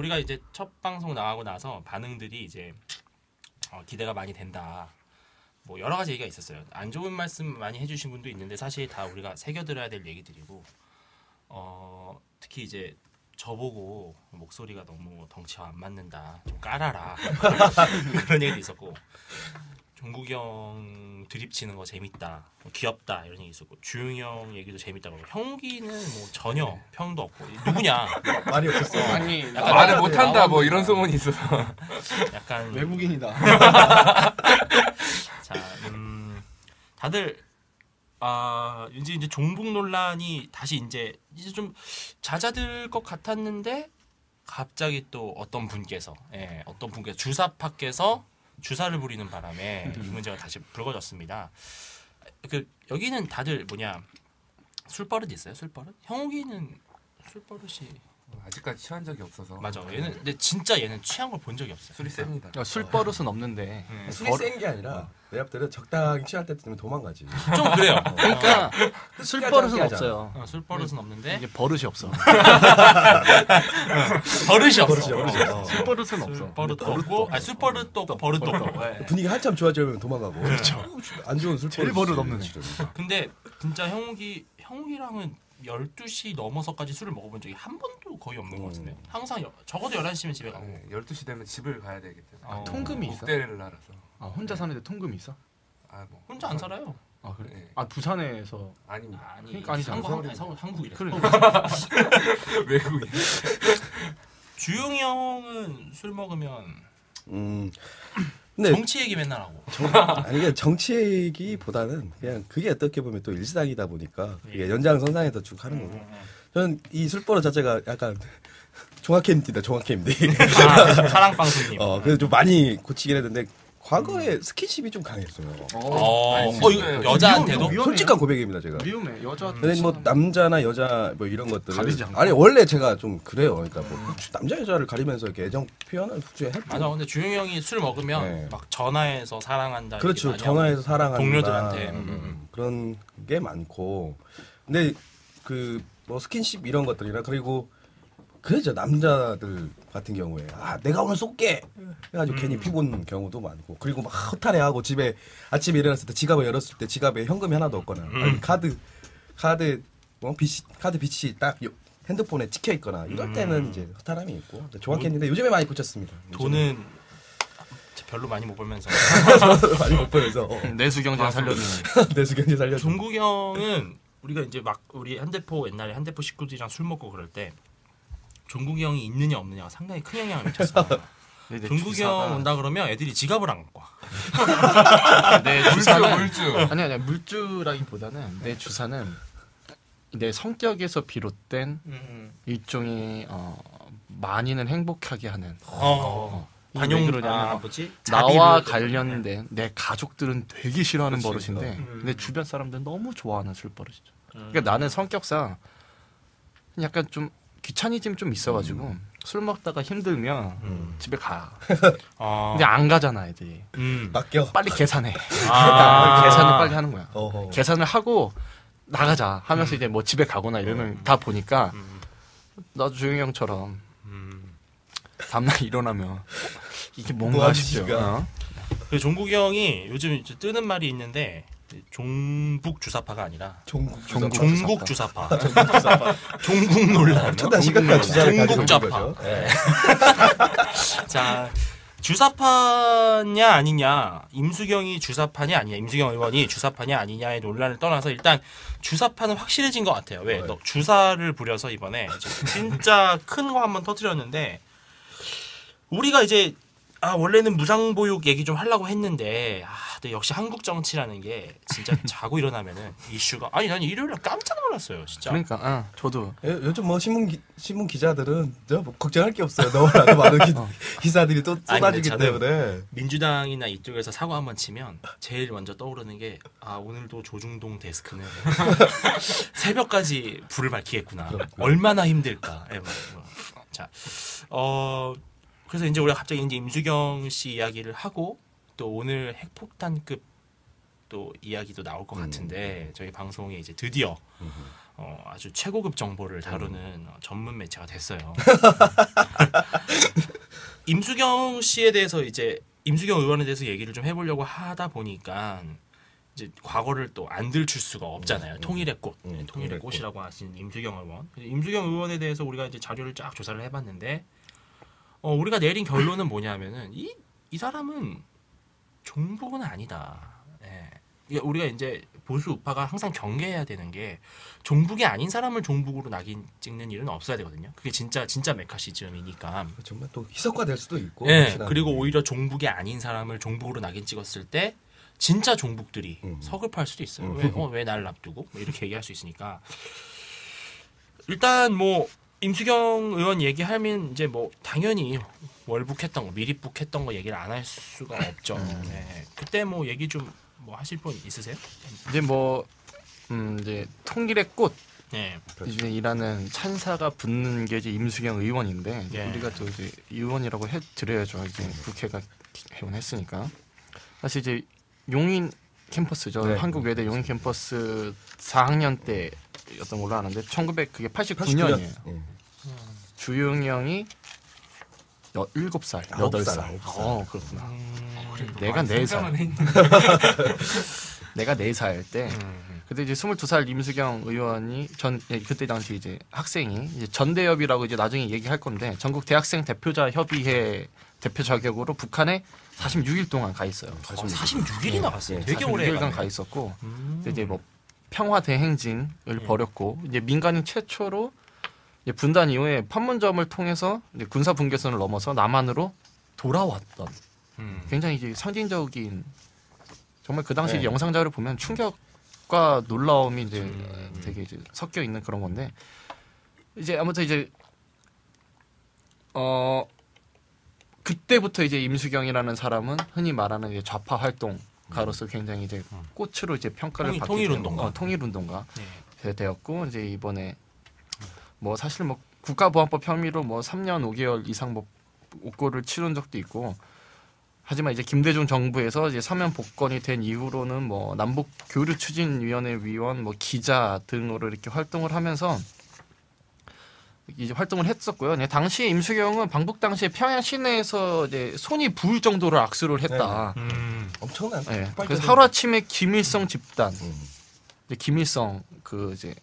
우리가 이제 첫 방송 나가고 나서 반응들이 이제 기대가 많이 된다. 뭐 여러 가지 얘기가 있었어요. 안 좋은 말씀 많이 해주신 분도 있는데 사실 다 우리가 새겨들어야 될 얘기들이고 특히 이제 저보고 목소리가 너무 덩치와 안 맞는다. 좀 깔아라. 그런 얘기도 있었고 종국이 형 드립치는 거 재밌다. 귀엽다. 이런 얘기 있었고 주용이 형 얘기도 재밌다고. 형기는 뭐 전혀 평도 없고 누구냐. 말이 없었어. 아니 말을 못한다 뭐 이런 소문이 있어서 약간 외국인이다. 자, 다들 이제 종북 논란이 다시 이제 좀 잦아들 것 같았는데 갑자기 또 어떤 분께서 주사파께서 주사를 부리는 바람에 이 문제가 다시 불거졌습니다. 여기는 다들 술버릇 있어요? 술버릇? 형욱이는 술버릇이 아직까지 취한 적이 없어서. 맞아. 근데 진짜 얘는 취한 걸 본 적이 없어요. 술이 셉니다. 술버릇은 없는데 술이 센 게 아니라 내가 때는 적당히 취할 때 되면 도망가지. 좀 그래요. 그러니까 술버릇은 없어요. 술버릇은 없는데 이게 버릇이 없어. 버릇이 없어. 술버릇은 없어. 버릇도 없고, 술버릇도 없고 버릇도 없고. 예. 분위기 한참 좋아지면 도망가고. 그렇죠. 안 좋은 술 제일 버릇 없는 애. 근데 진짜 형욱이랑은 12시 넘어서까지 술을 먹어본 적이 한 번도 거의 없는 것 같은데. 항상 적어도 11시면 집에 가고. 12시 되면 집을 가야 되기 때문에. 통금이 있어? 국대를 날아서. 혼자 사는데 통금이 있어? 뭐. 혼자 안 살아요. 그래? 네. 부산에서 아닙니다. 그러니까 한국이래. 그래. 외국인. 주용이 형은 술 먹으면 근데 정치 얘기 맨날 하고. 아니 이게 정치 얘기보다는 그냥 그게 어떻게 보면 또 일상이다 보니까 그게 연장선상에서 쭉 하는 거고. 저는 이 술버릇 자체가 약간 종합캠입니다. 종합캠인데. 사랑방송님. 그래서 좀 많이 고치긴 했는데 과거에 스킨십이 좀 강했어요. 이거 여자한테도? 솔직한 고백입니다, 제가. 위험해. 여자. 근데 뭐 남자나 여자 뭐 이런 것들 가리지 않고. 아니 원래 제가 좀 그래요. 그러니까 뭐 남자 여자를 가리면서 이렇게 애정 표현을 굳이 할 맞아. 근데 주용이 형이 술 먹으면 네. 막 전화해서 사랑한다. 그렇죠. 얘기 많이 전화해서 하고. 사랑한다. 동료들한테. 그런 게 많고. 근데 뭐 스킨십 이런 것들이나 그리고 그죠 남자들 같은 경우에 내가 오늘 쏠게 해가지고 괜히 피곤 경우도 많고 그리고 막 허탈해하고 집에 아침에 일어났을 때 지갑을 열었을 때 지갑에 현금이 하나도 없거나 아니 카드 빚이 딱 핸드폰에 찍혀 있거나 이럴 때는 이제 허탈함이 있고 정확했는데 요즘에 많이 고쳤습니다. 돈은 별로 많이 못 벌면서 많이 못 벌어서 내수 경제 살려주는. 내수 경제 살려. 종국이 형은 우리가 이제 막 우리 옛날에 한대포 식구들이랑 술 먹고 그럴 때 종국이 형이 있느냐 없느냐가 상당히 큰 영향을 미쳤어. 종국이 형 온다 그러면 애들이 지갑을 안 갖고 와. 내 물주. 아니 물주라기보다는 내 주사는 내 성격에서 비롯된 일종의 많이는 행복하게 하는. 관용 그러냐면 뭐지? 나와 관련된 내 가족들은 되게 싫어하는 버릇인데 내 주변 사람들은 너무 좋아하는 술 버릇이죠. 그러니까 나는 성격상 약간 좀 귀차니즘 좀 있어가지고 술 먹다가 힘들면 집에 가. 근데 안 가잖아 애들이. 맡겨. 빨리 계산해. 그러니까 계산을 빨리 하는 거야. 계산을 하고 나가자 하면서 이제 뭐 집에 가거나 이러는 다 보니까 나도 주영이 형처럼 다음날 일어나면 이게 뭔가 싶죠. 종국이 형이 요즘 뜨는 말이 있는데 종북 주사파가 아니라 종국 주사파. 종국 논란. 초단 시각과 주사를 가지고 종국 있는 좌파. 거죠. 네. 자, 주사파냐 아니냐, 임수경이 주사파냐 아니냐, 임수경 의원이 주사파냐 아니냐의 논란을 떠나서 일단 주사파는 확실해진 것 같아요. 왜? 너 주사를 부려서 이번에 진짜 큰 거 한번 터뜨렸는데 우리가 이제 원래는 무상보육 얘기 좀 하려고 했는데 근데 역시 한국 정치라는 게 진짜 자고 일어나면은 이슈가 난 일요일날 깜짝 놀랐어요 진짜. 그러니까 저도 요즘 뭐 신문 기자들은 뭐 걱정할 게 없어요. 너무나도 많은 기사들이 또 쏟아지기 때문에 민주당이나 이쪽에서 사고 한번 치면 제일 먼저 떠오르는 게 오늘도 조중동 데스크는 새벽까지 불을 밝히겠구나. 얼마나 힘들까. 자, 그래서 이제 우리가 갑자기 이제 임수경 씨 이야기를 하고 또 오늘 핵폭탄급 또 이야기도 나올 것 같은데 저희 방송에 이제 드디어 아주 최고급 정보를 다루는 전문 매체가 됐어요. 임수경 씨에 대해서 이제 임수경 의원에 대해서 얘기를 좀 해보려고 하다 보니까 이제 과거를 또 안 들출 수가 없잖아요. 통일의 꽃, 통일의 꽃이라고 하신 임수경 의원. 임수경 의원에 대해서 우리가 이제 자료를 쫙 조사를 해봤는데 우리가 내린 결론은 뭐냐면은 이 사람은 종북은 아니다. 예. 우리가 이제 보수 우파가 항상 경계해야 되는 게 종북이 아닌 사람을 종북으로 낙인 찍는 일은 없어야 되거든요. 그게 진짜 메카시즘이니까. 정말 또 희석화될 수도 있고. 네, 확실한 그리고 게. 오히려 종북이 아닌 사람을 종북으로 낙인 찍었을 때 진짜 종북들이 서글퍼할 수도 있어요. 왜 날 납두고 뭐 이렇게 얘기할 수 있으니까. 일단 뭐 임수경 의원 얘기하면 이제 뭐 당연히 월북했던 거, 미립북했던 거 얘기를 안 할 수가 없죠. 네. 그때 뭐 얘기 좀 뭐 하실 분 있으세요? 이제 뭐 이제 통일의 꽃 네. 이제 일하는 찬사가 붙는 게 이제 임수경 의원인데 예. 우리가 또 이제 의원이라고 해드려야죠. 이제 국회가 개원했으니까. 사실 이제 용인 캠퍼스죠. 네. 한국 외대 용인 캠퍼스 4학년 때였던 걸로 아는데 1989년이에요. 예. 주용 형이 7살, 8살. 그렇구나. 내가 4살. 내가 4살 때 그때 이제 22살 임수경 의원이 그때 당시 이제 학생이 이제 전대협이라고 이제 나중에 얘기할 건데 전국 대학생 대표자 협의회 대표 자격으로 북한에 46일 동안 가 있어요. 46일이 나갔어요. 네. 되게 오래 46일간 갔네. 가 있었고 이제 뭐 평화 대행진을 벌였고 이제 민간인 최초로 이제 분단 이후에 판문점을 통해서 이제 군사 분계선을 넘어서 남한으로 돌아왔던 굉장히 이제 상징적인 정말 그 당시 네. 영상 자료를 보면 충격과 놀라움이 이제 되게 이제 섞여 있는 그런 건데 이제 아무튼 이제 그때부터 이제 임수경이라는 사람은 흔히 말하는 이제 좌파 활동가로서 굉장히 이제 꽃으로 이제 평가를 받게 통일운동가. 통일운동가 네. 되었고 이제 이번에 뭐 사실 뭐 국가보안법 혐의로 뭐 3년 5개월 이상 뭐 옥고를 치른 적도 있고 하지만 이제 김대중 정부에서 이제 사면 복권이 된 이후로는 뭐 남북 교류 추진위원회 위원, 뭐 기자 등으로 이렇게 활동을 하면서 이제 활동을 했었고요. 당시 임수경은 방북 당시에 평양 시내에서 이제 손이 부을 정도로 악수를 했다. 엄청난. 네. 폭발적인- 그래서 하루 아침에 김일성 집단, 음. 이제 김일성 그 이제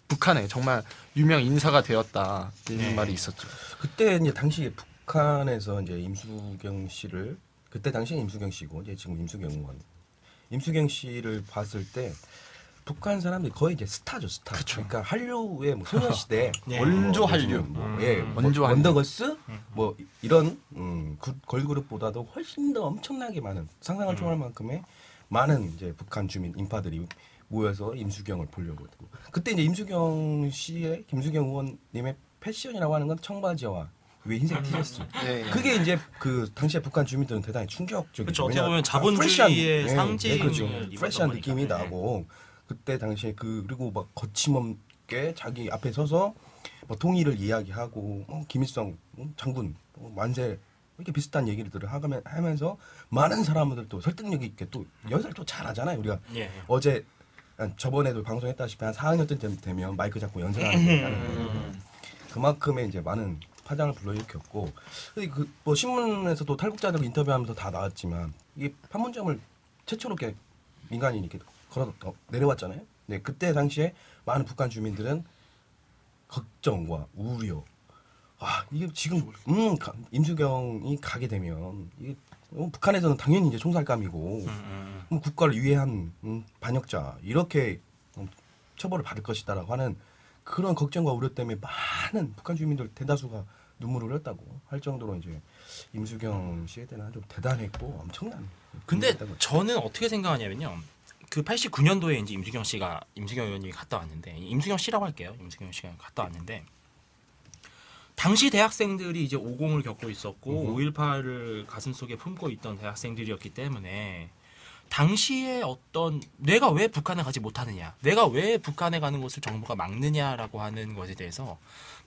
북한에 정말 유명 인사가 되었다 이런 네. 말이 있었죠. 그때 이제 당시 북한에서 이제 임수경 씨를 그때 당시에 임수경 씨고 이제 지금 임수경 의원. 임수경 씨를 봤을 때 북한 사람들이 거의 이제 스타죠, 스타. 그러니까 한류의 뭐 소녀시대, 네. 원조 한류. 원조 한류. 원더걸스, 뭐 이런 걸그룹보다도 훨씬 더 엄청나게 많은 상상을 초월할 만큼의 많은 이제 북한 주민 인파들이 모여서 임수경을 보려고 했고 그때 이제 임수경 씨의 김수경 의원님의 패션이라고 하는 건 청바지와 위에 흰색 티셔츠. 그게 이제 그 당시에 북한 주민들은 대단히 충격적이죠. 그렇죠. 어떻게 보면 왜냐하면 자본주의의 프레시한, 상징을 그렇죠. 입었던 프레시한 거니까. 느낌이 네. 나고 그때 당시에 그리고 막 거침없게 자기 앞에 서서 뭐 통일을 이야기하고 김일성 장군 만세 이렇게 비슷한 얘기를 하면서 많은 사람들 또 설득력 있게 또 연설 또 잘하잖아요. 우리가 예. 어제 저번에도 방송했다시피 한 4학년 때 되면 마이크 잡고 연설하는 거예요. 그만큼의 이제 많은 파장을 불러일으켰고 뭐 신문에서도 탈북자들 인터뷰하면서 다 나왔지만 이게 판문점을 최초로 이렇게 민간인이 이렇게 걸어 내려왔잖아요. 네, 그때 당시에 많은 북한 주민들은 걱정과 우려. 이게 지금 임수경이 가게 되면 이게 북한에서는 당연히 이제 총살감이고 국가를 위해한 반역자 이렇게 처벌을 받을 것이다라고 하는 그런 걱정과 우려 때문에 많은 북한 주민들 대다수가 눈물을 흘렸다고 할 정도로 이제 임수경 씨에 대한 좀 대단했고 엄청난. 근데 저는 어떻게 생각하냐면요. 그 89년도에 이제 임수경 의원님이 갔다 왔는데 임수경 씨라고 할게요. 임수경 씨가 갔다 왔는데 당시 대학생들이 이제 50을 겪고 있었고 5.18을 가슴속에 품고 있던 대학생들이었기 때문에 당시에 어떤 내가 왜 북한에 가지 못하느냐, 내가 왜 북한에 가는 것을 정부가 막느냐라고 하는 것에 대해서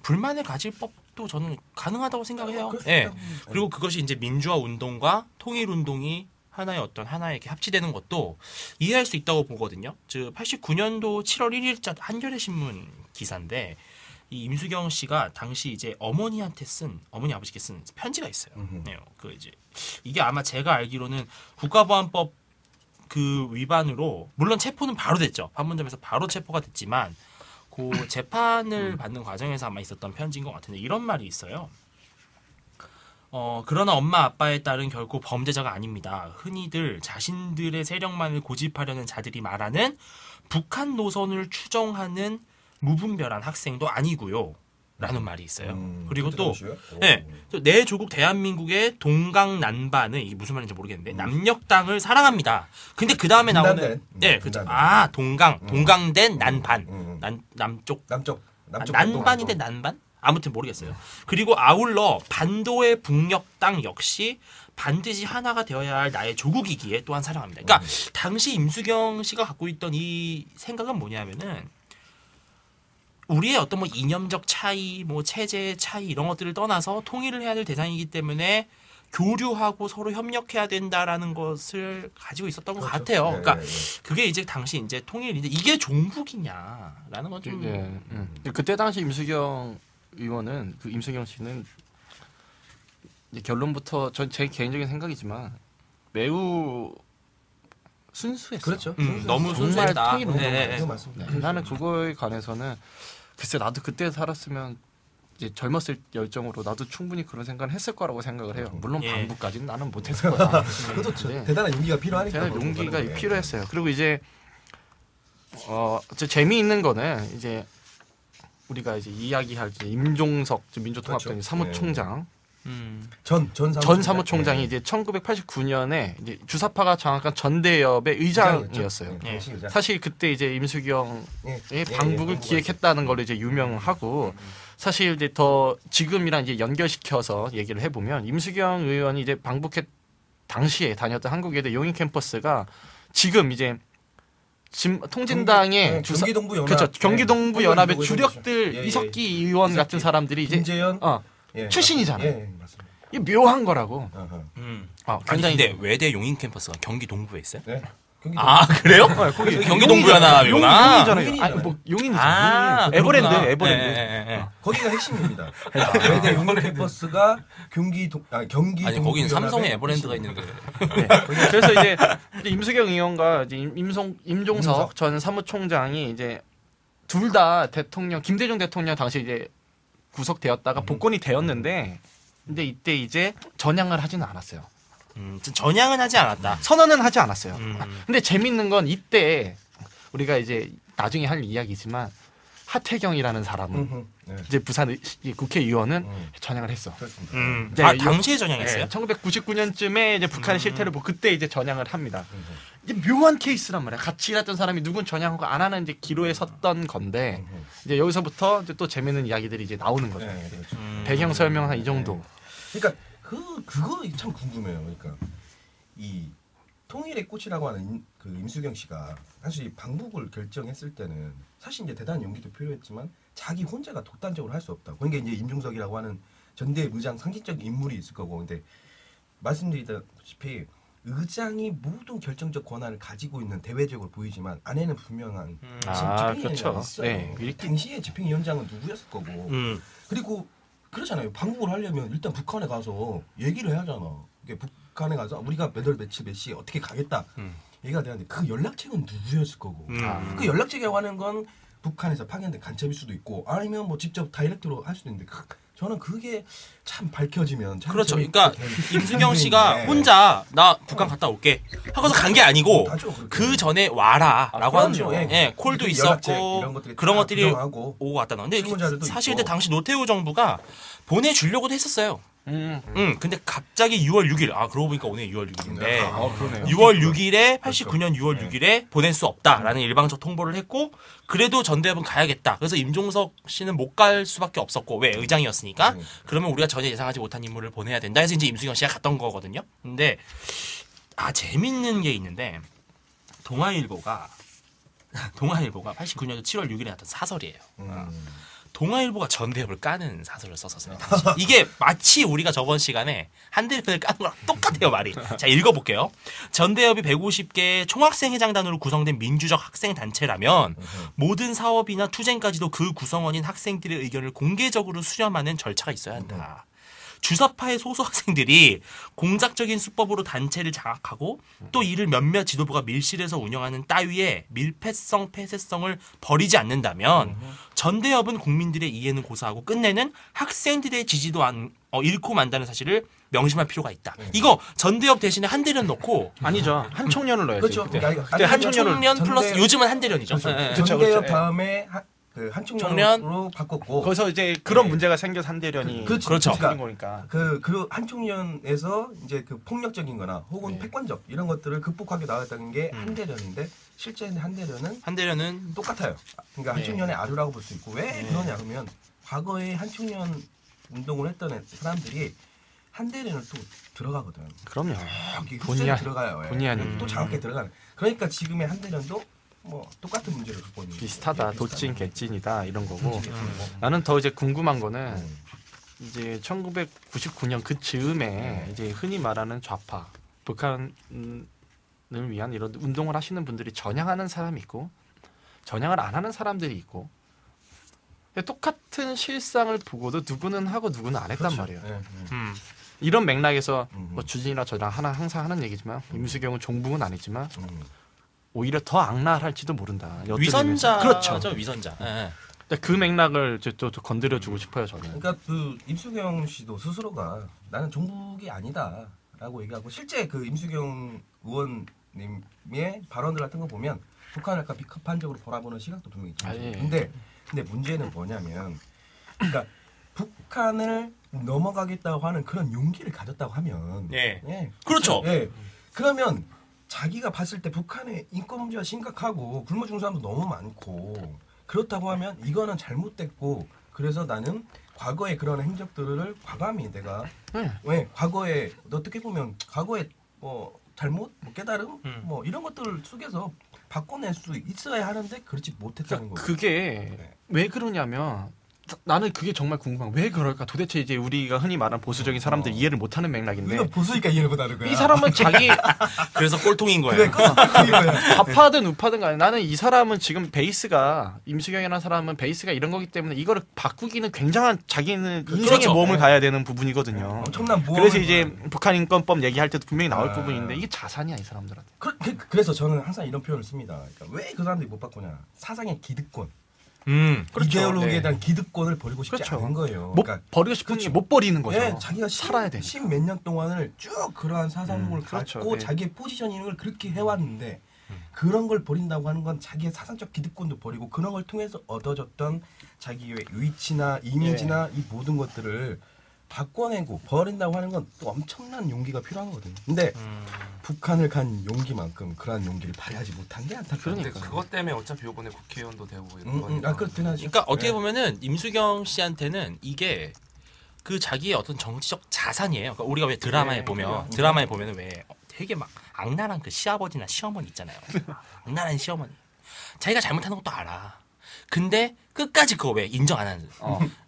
불만을 가질 법도 저는 가능하다고 생각해요. 예. 그리고 그것이 이제 민주화 운동과 통일 운동이 하나에 이렇게 합치되는 것도 이해할 수 있다고 보거든요. 즉 89년도 7월 1일자 한겨레 신문 기사인데 이 임수경 씨가 당시 이제 어머니 아버지께 쓴 편지가 있어요. 네, 그 이제 이게 아마 제가 알기로는 국가보안법 그 위반으로 물론 체포는 바로 됐죠. 판문점에서 바로 체포가 됐지만 그 재판을 받는 과정에서 아마 있었던 편지인 것 같은데 이런 말이 있어요. 그러나 엄마 아빠의 딸은 결코 범죄자가 아닙니다. 흔히들 자신들의 세력만을 고집하려는 자들이 말하는 북한 노선을 추정하는 무분별한 학생도 아니고요. 라는 말이 있어요. 그리고 또 내 조국 대한민국의 동강난반은 이게 무슨 말인지 모르겠는데 남녘땅을 사랑합니다. 근데 그 다음에 나오는 그죠. 동강된 난반 남쪽 난반인데 난반? 아무튼 모르겠어요. 그리고 아울러 반도의 북녘 땅 역시 반드시 하나가 되어야 할 나의 조국이기에 또한 사랑합니다. 그러니까 당시 임수경 씨가 갖고 있던 이 생각은 뭐냐면은 우리의 어떤 뭐 이념적 차이, 뭐 체제의 차이 이런 것들을 떠나서 통일을 해야 될 대상이기 때문에 교류하고 서로 협력해야 된다라는 것을 가지고 있었던 것 같아요. 그러니까 그게 이제 당시 이제 통일인데 이게 종북이냐라는 건 좀 그때 당시 임수경 의원은 그 임수경 씨는 이제 결론부터 제 개인적인 생각이지만 매우 순수했어요. 그렇죠. 너무 정말 순수했다. 그거 맞습니다. 나는 그거에 관해서는 글쎄 나도 그때 살았으면 이제 젊었을 열정으로 나도 충분히 그런 생각을 했을 거라고 생각을 해요. 물론 방북까지는 나는 못했을 거다. 그것도 대단한 용기가 필요하니까. 대단한 용기가 필요했어요. 그리고 이제 재미있는 거는 이제 우리가 이제 이야기할 임종석 민주통합당 사무총장 전 사무총장이 이제 1989년에 이제 주사파가 장악한 전대협의 의장이었어요. 사실 그때 이제 임수경의 방북을 기획했다는 걸로 이제 유명하고 사실 이제 더 지금이랑 이제 연결시켜서 얘기를 해보면 임수경 의원이 이제 방북했 당시에 다녔던 한국외대 용인 캠퍼스가 지금 이제 통진당의 경기동부 연합 그렇죠. 경기동부 연합의 주력들 이석기 의원 같은 사람들이 이제 김재현 출신이잖아요. 맞습니다. 이게 묘한 거라고. 아니 근데 외대 용인 캠퍼스가 경기 동부에 있어요? 네. 아 그래요? 거기 경기 동부 연합이구나. 용인이잖아요. 아니 뭐 용인이죠. 에버랜드. 거기가 핵심입니다. 외대 용인 캠퍼스가 경기 아니 거기는 삼성의 에버랜드가 있는데. 그래서 이제 임수경 의원과 이제 임종석 전 사무총장이 이제 둘 다 대통령 김대중 대통령 당시 이제 구속되었다가 복권이 되었는데 근데 이때 이제 전향을 하지는 않았어요. 전향은 하지 않았다. 선언은 하지 않았어요. 근데 재밌는 건 이때 우리가 이제 나중에 할 이야기지만 하태경이라는 사람은 이제 부산 국회의원은 전향을 했어. 당시에 전향했어요? 1999년쯤에 이제 북한의 실태를 보고 그때 이제 전향을 합니다. 이제 묘한 케이스란 말이야. 같이 일했던 사람이 누군 전향하고 안 하는 이제 기로에 섰던 건데 이제 여기서부터 이제 또 재밌는 이야기들이 이제 나오는 거죠. 그렇죠. 배경 설명 한 이 정도. 그러니까 그거 참 궁금해요. 그러니까 이 통일의 꽃이라고 하는 그 임수경 씨가 사실 방북을 결정했을 때는 사실 이제 대단한 용기도 필요했지만 자기 혼자가 독단적으로 할 수 없다. 그러니까 이제 임종석이라고 하는 전대 의장 상징적 인물이 있을 거고, 근데 말씀드리다시피 의장이 모든 결정적 권한을 가지고 있는 대외적으로 보이지만 안에는 분명한 집행위원장이 있어요. 네. 당시에 집행위원장은 누구였을 거고, 그리고 그렇잖아요. 방북을 하려면 일단 북한에 가서 얘기를 해야 하잖아. 북한에 가서 우리가 몇 월 며칠 몇 시에 어떻게 가겠다 얘기가 되는데 그 연락책은 누구였을 거고 그 연락책이라고 하는 건 북한에서 파견된 간첩일 수도 있고 아니면 뭐 직접 다이렉트로 할 수도 있는데 저는 그게 참 밝혀지면 참 그렇죠. 그러니까 임수경 씨가 혼자 나 북한 갔다 올게 하고서 간 게 아니고 그 전에 와라라고 하는 콜도 있었고 그런 것들이 오고 갔다 나오는데 사실 근데 당시 노태우 정부가 보내주려고도 했었어요. 근데 갑자기 6월 6일 그러고 보니까 오늘 6월 6일인데 6월 6일에 89년 6월 6일에 보낼 수 없다라는 일방적 통보를 했고 그래도 전대협은 가야겠다. 그래서 임종석 씨는 못 갈 수밖에 없었고 왜 의장이었으니까 그러면 우리가 전혀 예상하지 못한 인물을 보내야 된다 해서 이제 임수경 씨가 갔던 거거든요. 근데 재밌는 게 있는데 동아일보가 89년도 7월 6일에 났던 사설이에요. 동아일보가 전대협을 까는 사설을 썼었어요. 당시. 이게 마치 우리가 저번 시간에 한대협을 까는 거랑 똑같아요, 말이. 자, 읽어볼게요. 전대협이 150개 총학생회장단으로 구성된 민주적 학생단체라면 모든 사업이나 투쟁까지도 그 구성원인 학생들의 의견을 공개적으로 수렴하는 절차가 있어야 한다. 주사파의 소수 학생들이 공작적인 수법으로 단체를 장악하고 또 이를 몇몇 지도부가 밀실에서 운영하는 따위의 밀폐성, 폐쇄성을 버리지 않는다면 전대협은 국민들의 이해는 고사하고 끝내는 학생들의 지지도 잃고 만다는 사실을 명심할 필요가 있다. 이거 전대협 대신에 한대련 넣고 아니죠. 한총련을 넣어야지. 그렇죠. 그때. 그러니까 그때 한총련을 한총련 플러스 전대- 요즘은 한대련이죠. 그렇죠. 예, 예. 전대협 그렇죠. 다음에 그 한총련으로 바꿨고 거기서 이제 그런 네. 문제가 생겨서 한대련이 그렇죠. 그렇죠. 생긴 거니까. 그 한총련에서 이제 그 폭력적인거나 혹은 네. 패권적 이런 것들을 극복하게 나왔다는 게 한대련인데 실제 한대련은 한대련은 똑같아요. 그러니까 네. 한총련의 아류라고 볼 수 있고 왜 그러냐 그러면 과거에 한총련 운동을 했던 사람들이 한대련을 또 들어가거든. 그럼요. 여기 본의 흡수에 아니- 들어가요. 예. 본의 아니게. 또 장악해 들어가는. 그러니까 지금의 한대련도 뭐 똑같은 문제를 갖고 있는 비슷하다. 예, 도찐 개찐이다 이런 거고. 비슷하고. 나는 더 이제 궁금한 거는 음. 이제 1999년 그 즈음에 이제 흔히 말하는 좌파 북한을 위한 이런 운동을 하시는 분들이 전향하는 사람이 있고 전향을 안 하는 사람들이 있고 근데 똑같은 실상을 보고도 누구는 하고 누구는 안 했단 그렇죠. 말이에요. 예, 예. 이런 맥락에서 음. 뭐 주진이나 저랑 항상 하는 얘기지만 임수경은 종북은 아니지만 음. 오히려 더 악랄할지도 모른다. 어떤 위선자. 의미에서. 그렇죠. 위선자. 예. 근데 그 맥락을 이제 또 건드려주고 싶어요 저는. 그러니까 그 임수경 씨도 스스로가 나는 종북이 아니다라고 얘기하고 실제 그 임수경 의원님의 발언들 같은 거 보면 북한을 약간 비판적으로 바라보는 시각도 분명히 있죠. 아, 예. 근데 문제는 뭐냐면 그러니까 북한을 넘어가겠다고 하는 그런 용기를 가졌다고 하면 예. 그렇죠. 예. 그러면 자기가 봤을 때 북한의 인권 문제가 심각하고 굶어 죽는 사람도 너무 많고 그렇다고 하면 이거는 잘못됐고 그래서 나는 과거의 그런 행적들을 과감히 내가 왜 과거에 어떻게 보면 과거에 뭐 잘못 뭐 깨달음 뭐 이런 것들을 속에서 바꿔낼 수 있어야 하는데 그렇지 못했다는 거예요. 그게 왜 그러냐면 나는 그게 정말 궁금한 거야. 왜 그럴까? 도대체 이제 우리가 흔히 말하는 보수적인 사람들 이해를 못하는 맥락인데 우리가 보수니까 이해를 못하는 거야. 이 사람은 자기 그래서 꼴통인 거예요. 그래 꼴통인 거야. 좌파든 우파든 간에 나는 이 사람은 지금 베이스가 임수경이라는 사람은 베이스가 이런 거기 때문에 이거를 바꾸기는 굉장한 자기는 인생의 그렇죠. 모험을 가야 되는 부분이거든요. 엄청난 모험. 그래서 이제 북한 인권법 얘기할 때도 분명히 나올 아. 부분인데 이게 자산이야 이 사람들한테. 그래서 저는 항상 이런 표현을 씁니다. 그러니까 왜 그 사람들이 못 바꾸냐? 사상의 기득권. 그렇죠. 이데올로기에 네. 대한 기득권을 버리고 싶지 그렇죠. 않은 거예요. 못 그러니까 버리고 싶은 그렇죠. 게 못 버리는 거죠. 예, 자기가 살아야 되니까. 십몇 년 동안을 쭉 그러한 사상을 그렇죠. 갖고 네. 자기의 포지셔닝을 그렇게 해왔는데 그런 걸 버린다고 하는 건 자기의 사상적 기득권도 버리고 그런 걸 통해서 얻어졌던 자기의 위치나 이미지나 이 모든 것들을 바꿔내고 버린다고 하는 건 또 엄청난 용기가 필요한 거거든요. 근데 북한을 간 용기만큼 그러한 용기를 발휘하지 못한 게 안타까워요. 근데 그것 때문에 어차피 이번에 국회의원도 되고 이런 거니까. 그렇긴 하죠. 그러니까 어떻게 네. 보면은 임수경 씨한테는 이게 그 자기의 어떤 정치적 자산이에요. 그러니까 우리가 왜 드라마에 네, 보면 그래요. 드라마에 보면은 왜 되게 막 악랄한 그 시아버지나 시어머니 있잖아요. 악랄한 시어머니. 자기가 잘못하는 것도 알아. 근데 끝까지 그거 왜 인정 안 하는?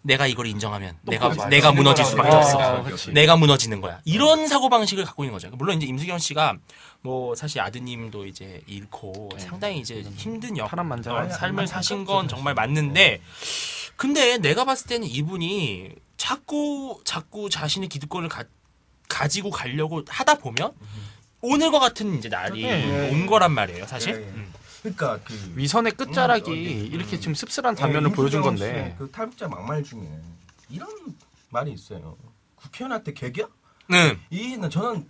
내가 이걸 인정하면 내가 무너질 수밖에 없어. 그렇지. 내가 무너지는 거야. 이런 사고 방식을 갖고 있는 거죠. 물론 이제 임수경 씨가 뭐 사실 아드님도 이제 잃고 상당히 이제 힘든 파란만장. 삶을 사신 건 정말 맞는데, 근데 내가 봤을 때는 이분이 자꾸 자신의 기득권을 가지고 가려고 하다 보면 오늘과 같은 이제 날이 네. 온 거란 말이에요, 사실. 네. 그러니까 그 위선의 끝자락이 이렇게 지금 씁쓸한 단면을 보여준 임수경 건데 씨의 그 탈북자 막말 중에 이런 말이 있어요. 국회의원한테 개겨? 네. 이는 저는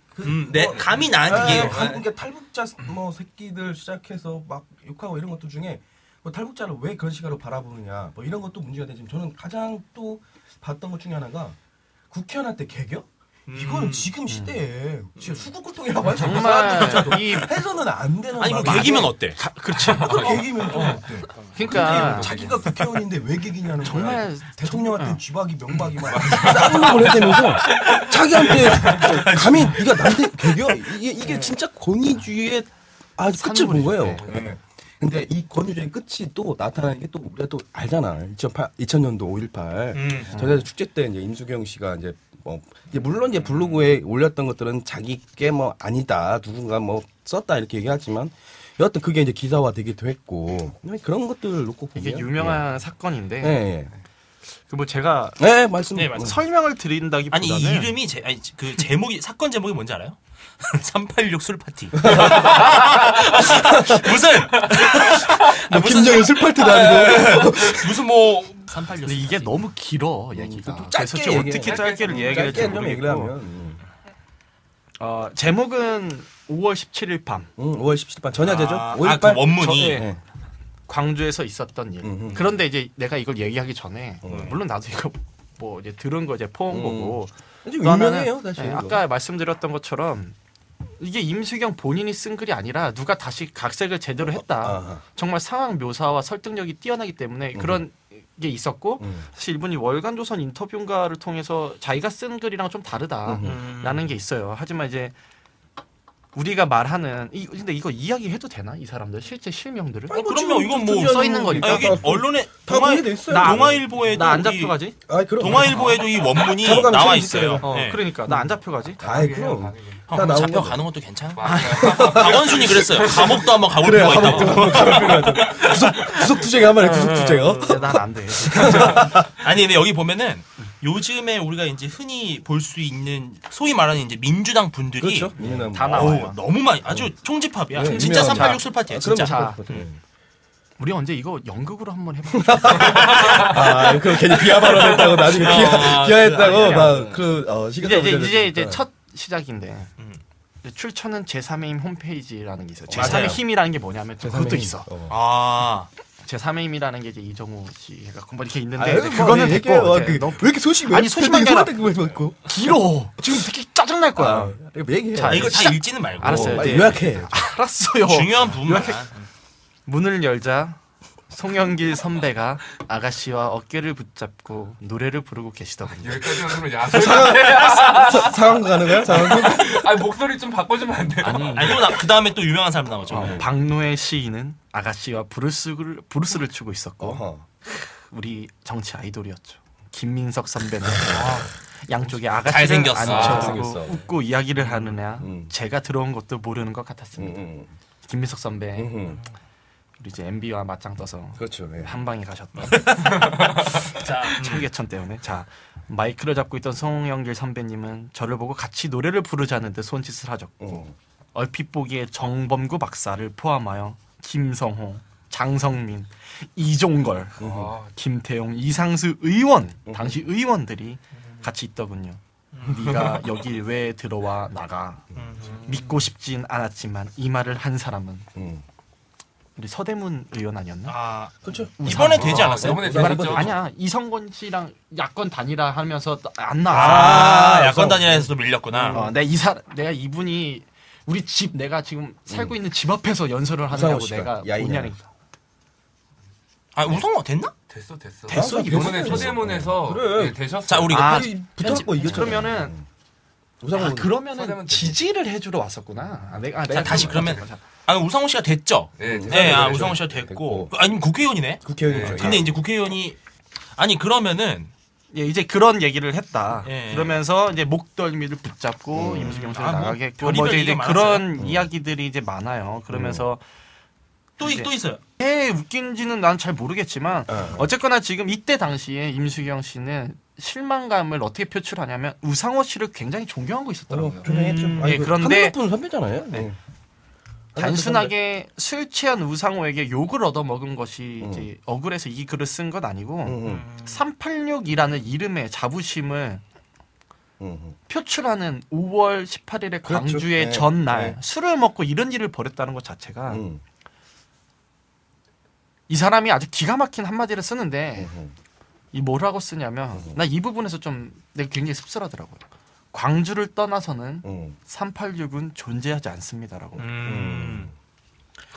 네, 감히 나한테 얘기해요. 그러니까 탈북자 뭐 새끼들 시작해서 막 욕하고 이런 것들 중에 뭐 탈북자를 왜 그런 시각으로 바라보느냐 뭐 이런 것도 문제가 되지만 저는 가장 또 봤던 것 중에 하나가 국회의원한테 개겨? 이거는 지금 시대에 진짜 수국고통이라고 하죠. 정말 이 해서는 안 되는 아니 뭐 말이에요. 계기면 어때? 그렇지. 그 계기면 좀 어때? 그러니까 근데 자기가 국회의원인데 왜 계기냐는 정말 거야. 대통령한테 쥐박이 명박이 막 쌍욕을 했다면서 자기한테 감히 네가 나한테 개겨? 이게 진짜 권위주의의 끝을 본 거예요. 네. 근데 이 권유주의 끝이 또 나타나는 게 또 우리가 또 알잖아. 2000년도 5.18 전야제 축제 때 이제 임수경 씨가 이제 이제 물론 이제 블로그에 올렸던 것들은 자기 게 뭐 아니다, 누군가 뭐 썼다 이렇게 얘기하지만 여하튼 그게 이제 기사화되기도 했고 그런 것들을 놓고 보면 이게 유명한 사건인데 예. 그 뭐 제가 네, 말씀. 네, 말씀. 설명을 드린다기보다는 아니 이 이름이 그 제목이 사건 제목이 뭔지 알아요? 386 술 파티. 무슨 김정일 술팔티도 아니고 무슨 뭐 386. 근데 이게 너무 길어 얘기가. 좀 그래서 짧게 좀 얘기해. 어떻게 짧게를 얘기를 짧게 좀 얘기를 모르겠고. 하면 제목은 5월 17일 밤 5월 17일 전야제죠. 아, 5.18 그 원문이. 예. 광주에서 있었던 일. 그런데 이제 내가 이걸 얘기하기 전에 물론 나도 이거 뭐 이제 들은 거 이제 포옹 보고 좀 또 하나는, 유명해요, 사실. 예, 아까 말씀드렸던 것처럼 이게 임수경 본인이 쓴 글이 아니라 누가 다시 각색을 제대로 했다. 아하. 정말 상황 묘사와 설득력이 뛰어나기 때문에 그런 게 있었고 사실 이분이 월간조선 인터뷰인가를 통해서 자기가 쓴 글이랑 좀 다르다라는 게 있어요. 하지만 이제 우리가 말하는 근데 이거 이야기해도 되나 이 사람들 실제 실명들을? 그럼요. 이건 뭐 써 있는 거니까. 여기 언론에 다 공개돼 있어요. 동아일보에도 나 안 잡혀가지? 그럼. 이 원문이 잡아가면 나와 책임 있어요. 있어요. 네. 그러니까 나 안 잡혀가지? 아이 그럼. 형, 다 그럼 나온 잡혀가는 것도 괜찮아? 박원순이 그랬어요. 감옥도 한번 가볼 그래, 필요가 있다고. 구속 투쟁 한번 해. 구속 투쟁. 난 안 돼. 아니 근데 여기 보면은 요즘에 우리가 이제 흔히 볼 수 있는 소위 말하는 이제 민주당 분들이 그렇죠. 민주당 다 뭐. 나와요. 너무 많이 아주 총집합이야. 네, 진짜 유명한 386 술파티야. 진짜. 자, 그럼 우리 언제 이거 연극으로 한번 해볼까? 아, 그 괜히 비하 발언했다고 나중에 비하했다고 아니야. 막 이제 첫 시작인데 이제 출처는 제3의 힘 홈페이지라는 게 있어요. 제3의 맞아요. 힘이라는 게 뭐냐면 그것도 있어. 아 제3의 힘이라는 게 이제 이정우 씨가 뭐 이렇게 있는데 아유, 이제 그거는 됐고 이제 왜 이렇게 소심해? 아니, 소심한 게 아니라- 있고. 길어. 지금 되게 짜증 날 거야. 아, 이거 얘기해. 자, 이거 다 시작. 읽지는 말고 알았어요. 빨리 이제- 요약해. 알았어요. 중요한 부분만. 문을 열자 송영길 선배가 아가씨와 어깨를 붙잡고 노래를 부르고 계시더군요. 여기까지만 하면 야설. 상황 가는 거야? 상황? 아니 목소리 좀 바꿔주면 안 돼요? 아니 그 다음에 또 유명한 사람 나오죠. 박노의 시인은 아가씨와 브루스를 추고 있었고 어허. 우리 정치 아이돌이었죠. 김민석 선배는 양쪽에 아가씨를 잘생겼어. 앉혀두고 잘생겼어. 웃고 이야기를 하느냐 음. 제가 들어온 것도 모르는 것 같았습니다. 김민석 선배 우리 이제 MB와 맞짱 떠서 그렇죠. 네. 한 방에 가셨다. 자, 청계천 때문에. 자, 마이크를 잡고 있던 송영길 선배님은 저를 보고 같이 노래를 부르자는 듯 손짓을 하셨고 얼핏 보기에 정범구 박사를 포함하여 김성호, 장성민, 이종걸, 김태용, 이상수 의원 당시 의원들이 같이 있더군요. 네가 여길 왜 들어와 나가. 믿고 싶진 않았지만 이 말을 한 사람은 우리 서대문 의원 아니었나? 아 그렇죠. 이번에 되지 않았어요? 이번에 이번에 되죠. 아니야 이성건 씨랑 야권 단일화 하면서 안 나왔어. 아 야권 단일화에서도 밀렸구나. 내가 이분이 우리 집 내가 지금 살고 있는 집 앞에서 연설을 하느냐고 우상호 씨가 내가 야인이야. 오냐니까. 아 우성호 됐나? 됐어. 됐어, 이번에 됐어. 서대문에서 그래. 네, 되셨어. 자 우리 이거 아, 붙어갖고 이겼잖아. 그러면은 우상호 그러면은 서대문 지지를 해주러 왔었구나. 내가 자 다시 그럼 그러면 맞아. 우성호 씨가 됐죠? 네, 네, 됐어요. 우성호 씨가 됐고 됐고. 아니면 국회의원이네. 국회의원이죠. 근데 이제 국회의원이 아니 그러면은 예, 이제 그런 얘기를 했다. 예. 그러면서 이제 목덜미를 붙잡고 임수경 씨를 아, 뭐 나가게 했고 별의별 뭐 이제 얘기가 그런 이야기들이 이제 많아요. 그러면서 또 이제- 있어요. 왜 웃긴지는 난 잘 모르겠지만 어쨌거나 지금 이때 당시에 임수경 씨는 실망감을 어떻게 표출하냐면 우상호 씨를 굉장히 존경하고 있었더라고요. 조명했죠. 예, 그런데- 높은 선배잖아요. 네. 단순하게 술 취한 우상호에게 욕을 얻어먹은 것이 이제 억울해서 이 글을 쓴 건 아니고 386이라는 이름의 자부심을 표출하는 5월 18일의 그렇죠. 광주의 네. 전날 네. 술을 먹고 이런 일을 벌였다는 것 자체가 이 사람이 아주 기가 막힌 한마디를 쓰는데 이 뭐라고 쓰냐면 나 이 부분에서 좀 내가 굉장히 씁쓸하더라고요. 광주를 떠나서는 386은 존재하지 않습니다라고.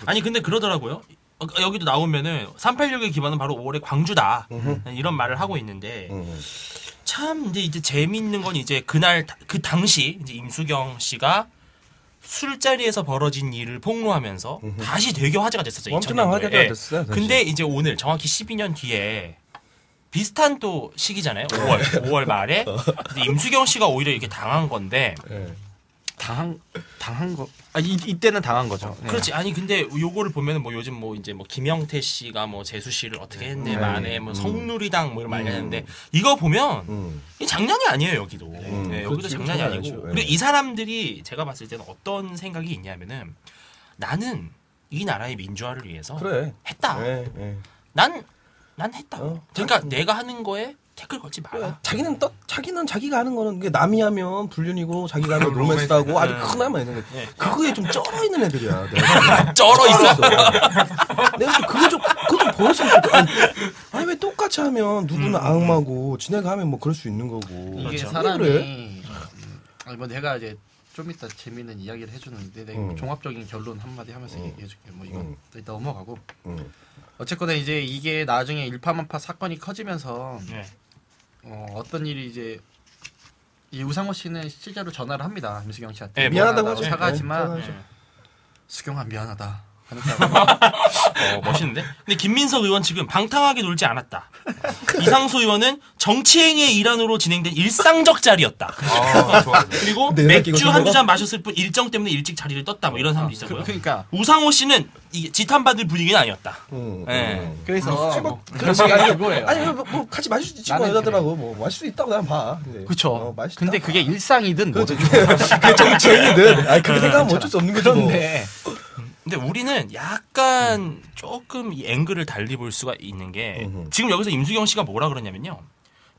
아니 근데 그러더라고요. 여기도 나오면은 386의 기반은 바로 5월의 광주다. 이런 말을 하고 있는데 참 이제 재미있는 건 이제 그날 그 당시 이제 임수경 씨가 술자리에서 벌어진 일을 폭로하면서 다시 되게 화제가 됐었어요. 엄청난 2000년도에. 화제가 됐어요. 사실. 근데 이제 오늘 정확히 12년 뒤에 비슷한 또 시기잖아요. 5월 말에 근데 임수경 씨가 오히려 이렇게 당한 건데 예. 당한 거. 이때는 당한 거죠. 네. 그렇지. 아니 근데 요거를 보면은 뭐 요즘 뭐 이제 뭐 김영태 씨가 뭐 재수 씨를 어떻게 했네 만에 뭐 성누리당 뭐 이런 말 했는데 이거 보면 이 장난이 아니에요 여기도. 네, 여기도 그렇지, 장난이 장난 아니고. 아니죠. 그리고 이 사람들이 제가 봤을 때는 어떤 생각이 있냐면은 나는 이 나라의 민주화를 위해서 그래. 했다. 예, 예. 난 했다. 어. 그러니까 내가 하는 거에 태클 걸지 마라. 자기는 자기가 하는 거는 그게 남이 하면 불륜이고 자기가 하면 로맨스하고 아주 큰나마 있는 거. 네. 그거에 좀 쩔어 있는 애들이야. 내가 쩔어 있어. 내가 좀 그거 좀 보였으면 좋겠다. 아니 왜 똑같이 하면 누구는 악마고 지네가 하면 뭐 그럴 수 있는 거고. 이게 그렇죠. 사람이 그래? 아니 뭐 내가 이제 좀 이따 재미있는 이야기를 해주는데 내가 종합적인 결론 한마디 하면서 얘기해줄게. 뭐 이건 일단 넘어가고. 어쨌거나 이제 이게 나중에 일파만파 사건이 커지면서 네. 어떤 일이 이제 이 우상호 씨는 실제로 전화를 합니다. 임수경 씨한테 네, 미안하다고 하죠. 하죠. 사과하지만 네, 수경아 미안하다. 멋있는데? 근데 김민석 의원 지금 방탕하게 놀지 않았다. 이상수 의원은 정치행위의 일환으로 진행된 일상적 자리였다. 아, 좋아요. 그리고 내가 맥주 끼고 한두 쓴 잔 마셨을 뿐 일정 때문에 일찍 자리를 떴다. 뭐 이런 사람도 있었고요. 그러니까 우상호 씨는 이게 지탄받을 분위기는 아니었다. 네. 그래서 그렇지. 아니, 그거예요. 아니 뭐 같이 마실 수 있지 뭐 나는 여자들하고 뭐 마실 수 있다고 난 봐. 근데. 그쵸. 맛있다. 근데 그게 일상이든 뭐든 그게 정체이든 아니 그렇게 생각하면 어쩔 수 없는 거지 뭐. 그런데 근데 우리는 약간 조금 이 앵글을 달리 볼 수가 있는 게 지금 여기서 임수경 씨가 뭐라 그러냐면요.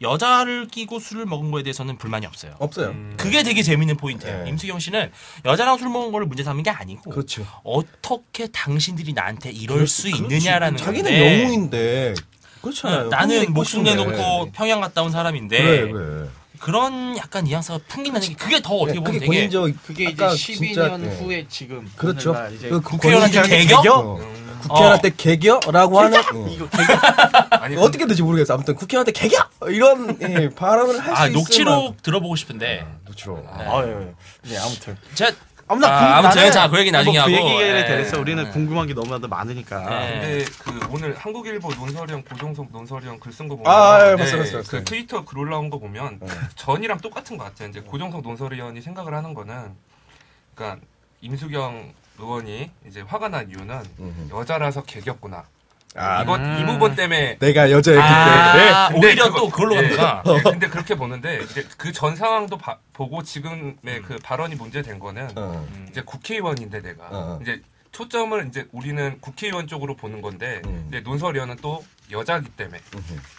여자를 끼고 술을 먹은 거에 대해서는 불만이 없어요. 없어요. 그게 되게 재밌는 포인트예요. 네. 임수경 씨는 여자랑 술 먹은 거를 문제 삼는 게 아니고 그렇죠. 어떻게 당신들이 나한테 이럴 그렇지, 수 그렇지. 있느냐라는 자기는 건데 영웅인데 그렇잖아요. 나는 목숨 싶은데. 내놓고 평양 갔다 온 사람인데 그래. 그런 약간 뉘앙스가 풍긴다는 게 그게 더 어떻게 보면 그게 되게 본인적 그게 이제 아까 12년 진짜, 네. 후에 지금 그렇죠. 오늘날 이제 그 국회의원한테 권위주의 개겨? 국회의원한테 개겨라고 하는 이거 아니, 어떻게 될지 모르겠어. 아무튼 국회의원한테 개겨 이런 발언을 할 수 있을 녹취록 들어보고 싶은데 녹취록. 네 아무튼 제가 아무튼 자, 그 얘기 나중에 그 하고. 얘기에 예. 대해서 우리는 궁금한 게 너무나도 많으니까 네. 근데 그 오늘 한국일보 논설위원 고종석 논설위원 글 쓴 거 보면 봤어요. 그 트위터 글 올라온 거 보면 전이랑 똑같은 것 같아요. 이제 고종석 논설위원이 생각을 하는 거는 그러니까 임수경 의원이 이제 화가 난 이유는 여자라서 개겼구나. 이 부분 때문에 내가 여자였기 때문에 근데 오히려 그거- 또 그걸로 예, 갑니다. 예, 근데 그렇게 보는데 이제 그 전 상황도 보고 지금의 그 발언이 문제된 거는 이제 국회의원인데 내가 이제 초점을 이제 우리는 국회의원 쪽으로 보는 건데 이제 논설위원은 또 여자기 때문에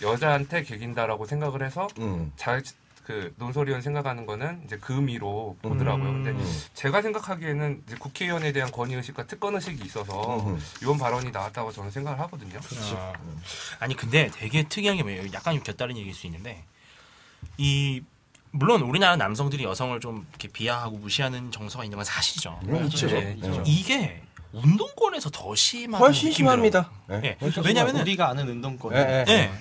여자한테 개긴다라고 생각을 해서 그 논설위원 생각하는 거는 이제 그 의미로 보더라고요. 근데 제가 생각하기에는 이제 국회의원에 대한 권위 의식과 특권 의식이 있어서 이런 발언이 나왔다고 저는 생각을 하거든요. 아니 근데 되게 특이한 게 뭐예요? 약간 곁다른 얘기일 수 있는데 물론 우리나라 남성들이 여성을 좀 이렇게 비하하고 무시하는 정서가 있는 건 사실이죠. 있죠. 네. 네. 이게 운동권에서 더 심한 훨씬 느낌이 들어요. 심합니다. 네. 훨씬 왜냐면은 우리가 아는 운동권 네.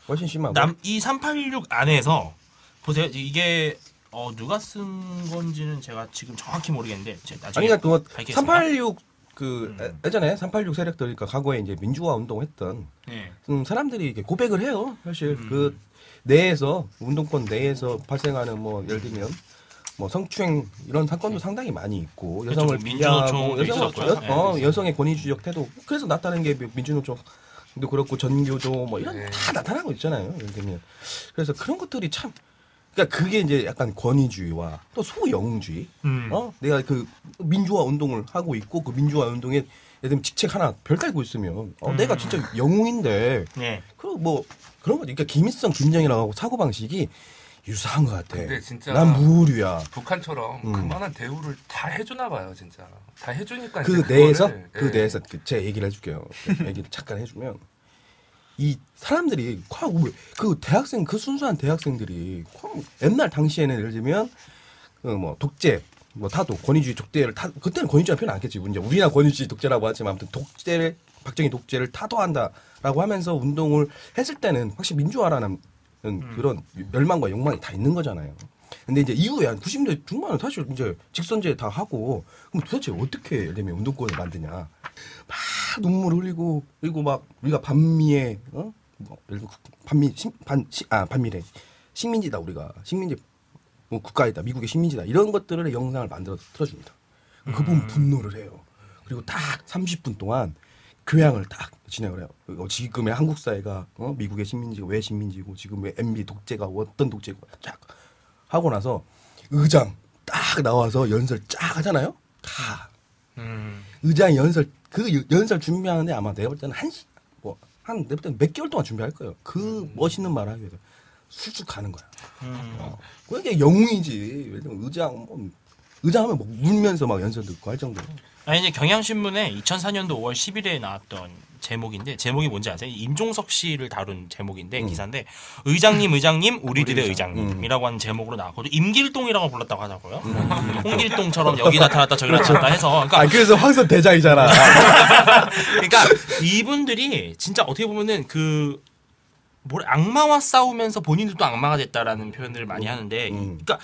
훨씬 심하고. 이 386 안에서 보세요. 이게 누가 쓴 건지는 제가 지금 정확히 모르겠는데 제가 나중에 아니 그러니까 밝히겠습니다. 386 예전에 386 세력들 그러니까 과거에 이제 민주화 운동했던 네. 사람들이 이렇게 고백을 해요. 사실 그 내에서 운동권 내에서 발생하는 뭐 예를 들면 뭐 성추행 이런 사건도 상당히 많이 있고 여성을 그렇죠. 비하하고 민주노총도 있었죠. 여성의 권위주의적 태도 그래서 나타나는 게 민주노총도 그렇고 전교조 뭐 이런 다 나타나고 있잖아요. 예를 들면 그래서 그런 것들이 참 그러니까 그게 이제 약간 권위주의와 또 소영웅주의 내가 그 민주화 운동을 하고 있고 그 민주화 운동에 예를 들면 직책 하나 별 달고 있으면 내가 진짜 영웅인데 네. 그리고 뭐 그런 거죠. 그러니까 김일성, 김정일하고 하고 사고 방식이 유사한 것 같아. 근데 진짜 난 무류야. 북한처럼 그만한 대우를 다 해주나 봐요, 진짜. 다 해주니까 그 이제 내에서 그거를, 예. 제가 얘기를 해줄게요. 얘기를 잠깐 해주면 이 사람들이 그 대학생 그 순수한 대학생들이 옛날 당시에는 예를 들면 뭐 독재 뭐 타도 권위주의 독재를 그때는 권위주의 표현 안 했겠지. 이제 우리나라 권위주의 독재라고 하지만 아무튼 독재를 박정희 독재를 타도한다라고 하면서 운동을 했을 때는 확실히 민주화라는 그런 열망과 욕망이 다 있는 거잖아요. 근데 이제 이후에 한 90년대 중반은 사실 이제 직선제 다 하고 그럼 도대체 어떻게 예를 들면 운동권을 만드냐. 막 눈물 흘리고 그리고 막 우리가 반미에 뭐 예를 들어 반미래 식민지다 우리가 식민지 뭐 국가이다 미국의 식민지다 이런 것들을 영상을 만들어 틀어줍니다. 그 부분 분노를 해요. 그리고 딱 30분 동안 교양을 딱 진행을 해요. 지금의 한국 사회가 미국의 식민지가 왜 식민지고 지금의 MB 독재가 어떤 독재고 쫙 하고 나서 의장 딱 나와서 연설 쫙 하잖아요. 다 의장 연설 그 연설 준비하는데 아마 내가 볼 때는 한 내가 볼 때는 몇 개월 동안 준비할 거예요. 그 멋있는 말을 하기 위해서 술술 가는 거야. 그게 영웅이지. 왜냐면 의장하면 뭐 울면서 막 연설 듣고 할 정도로. 아니 이제 경향신문에 2004년도 5월 10일에 나왔던 제목인데 제목이 뭔지 아세요? 임종석 씨를 다룬 제목인데 기사인데 의장님 우리들의 의장님이라고 하는 제목으로 나왔거든요. 임길동이라고 불렀다고 하더라고요. 홍길동처럼 여기 나타났다 저기 나타났다 해서 그래서 황선 대장이잖아. 그러니까 이분들이 진짜 어떻게 보면은 악마와 싸우면서 본인들도 악마가 됐다라는 표현들을 많이 하는데 그러니까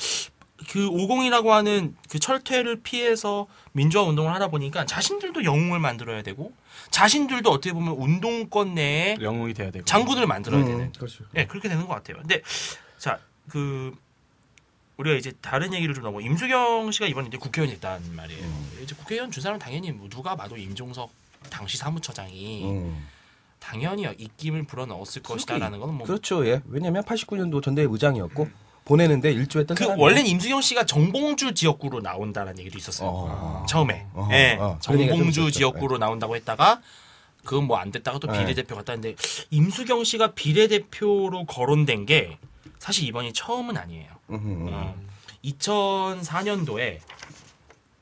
그 50이라고 하는 그 철퇴를 피해서 민주화 운동을 하다 보니까 자신들도 영웅을 만들어야 되고 자신들도 어떻게 보면 운동권 내에 영웅이 돼야 되고 장군을 만들어야 되는 그렇죠. 네, 그렇게 되는 것 같아요. 근데 자, 우리가 이제 다른 얘기를 좀 하고 임수경 씨가 이번에 이제 국회의원이 됐단 말이에요. 이제 국회의원 준 사람은 당연히 뭐 누가 봐도 임종석 당시 사무처장이 당연히 입김을 불어넣었을 것이다라는 거는 뭐 그렇죠. 예. 왜냐면 89년도 전대 의장이었고 보내는데 일조했던 사람이 원래는 임수경 씨가 정봉주 지역구로 나온다는 얘기도 있었어요. 처음에. 예. 정봉주 지역구로 나온다고 했다가 그건 뭐 안 됐다가 또 비례대표 갔다 했는데 임수경 씨가 비례대표로 거론된 게 사실 이번이 처음은 아니에요. 2004년도에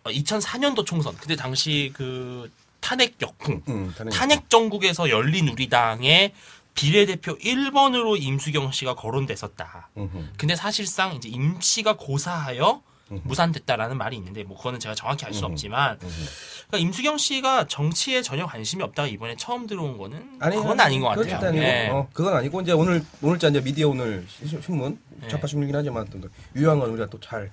2004년도 총선 그때 당시 그 탄핵 역풍 탄핵 정국에서 열린우리당의 비례대표 1번으로 임수경 씨가 거론됐었다. 근데 사실상 이제 임 씨가 고사하여 무산됐다라는 말이 있는데 뭐 그거는 제가 정확히 알 수는 없지만 그러니까 임수경 씨가 정치에 전혀 관심이 없다가 이번에 처음 들어온 거는 그건 아닌 것 같아요. 아니고, 네. 그건 아니고 이제 오늘자 이제 미디어 오늘 신문 좌파 신문이긴 하지만 또 유용한 건 우리가 또 잘